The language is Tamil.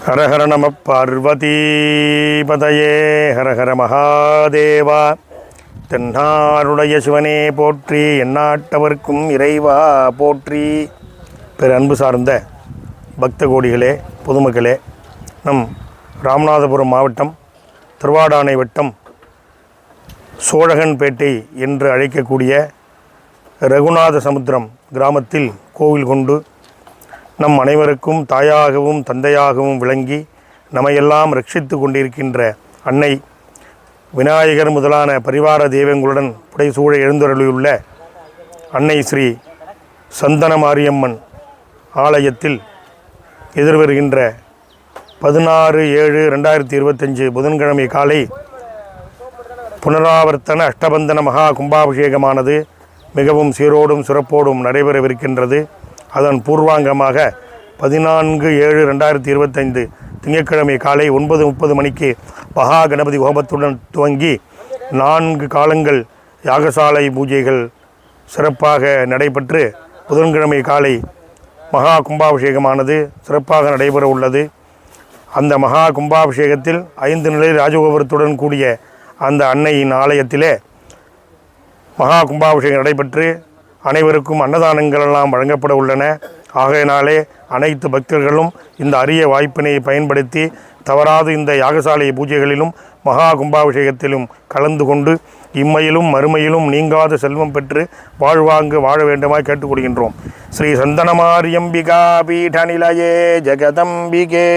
ஹர ஹர நம பார்வதி பதயே ஹர ஹர மகாதேவா. தென்னாருடைய சிவனே போற்றி, எந்நாட்டவர்க்கும் இறைவா போற்றி. பிற அன்பு சார்ந்த பக்த கோடிகளே, பொதுமக்களே, நம் ராமநாதபுரம் மாவட்டம் திருவாடானை வட்டம் சோழகன்பேட்டை என்று அழைக்கக்கூடிய ரகுநாத சமுத்திரம் கிராமத்தில் கோவில் கொண்டு நம் அனைவருக்கும் தாயாகவும் தந்தையாகவும் விளங்கி நம்மையெல்லாம் ரட்சித்து கொண்டிருக்கின்ற அன்னை விநாயகர் முதலான பரிவார தெய்வங்களுடன் புடைசூழ எழுந்தருளியுள்ள அன்னை ஸ்ரீ சந்தன மாரியம்மன் ஆலயத்தில் எதிர்வருகின்ற 16/7/2025 புதன்கிழமை காலை புனராவர்த்தன அஷ்டபந்தன மகா கும்பாபிஷேகமானது மிகவும் சீரோடும் சிறப்போடும் நடைபெறவிருக்கின்றது. அதன் பூர்வாங்கமாக 14/7/2025 திங்கட்கிழமை காலை 9:30 மணிக்கு மகா கணபதி ஹோமத்துடன் துவங்கி 4 காலங்கள் யாகசாலை பூஜைகள் சிறப்பாக நடைபெற்று புதன்கிழமை காலை மகா கும்பாபிஷேகமானது சிறப்பாக நடைபெற உள்ளது. அந்த மகா கும்பாபிஷேகத்தில் 5 நிலை ராஜகோபுரத்துடன் கூடிய அந்த அன்னையின் ஆலயத்திலே மகா கும்பாபிஷேகம் நடைபெற்று அனைவருக்கும் அன்னதானங்கள் எல்லாம் வழங்கப்பட உள்ளன. ஆகையினாலே அனைத்து பக்தர்களும் இந்த அரிய வாய்ப்பினை பயன்படுத்தி தவறாது இந்த யாகசாலை பூஜைகளிலும் மகா கும்பாபிஷேகத்திலும் கலந்து கொண்டு இம்மையிலும் மறுமையிலும் நீங்காத செல்வம் பெற்று வாழ்வாங்கு வாழ வேண்டுமாய் கேட்டுக்கொள்கின்றோம். ஸ்ரீ சந்தனமாரியம்பிகா பீட நிலையே ஜெகதம்பிகே.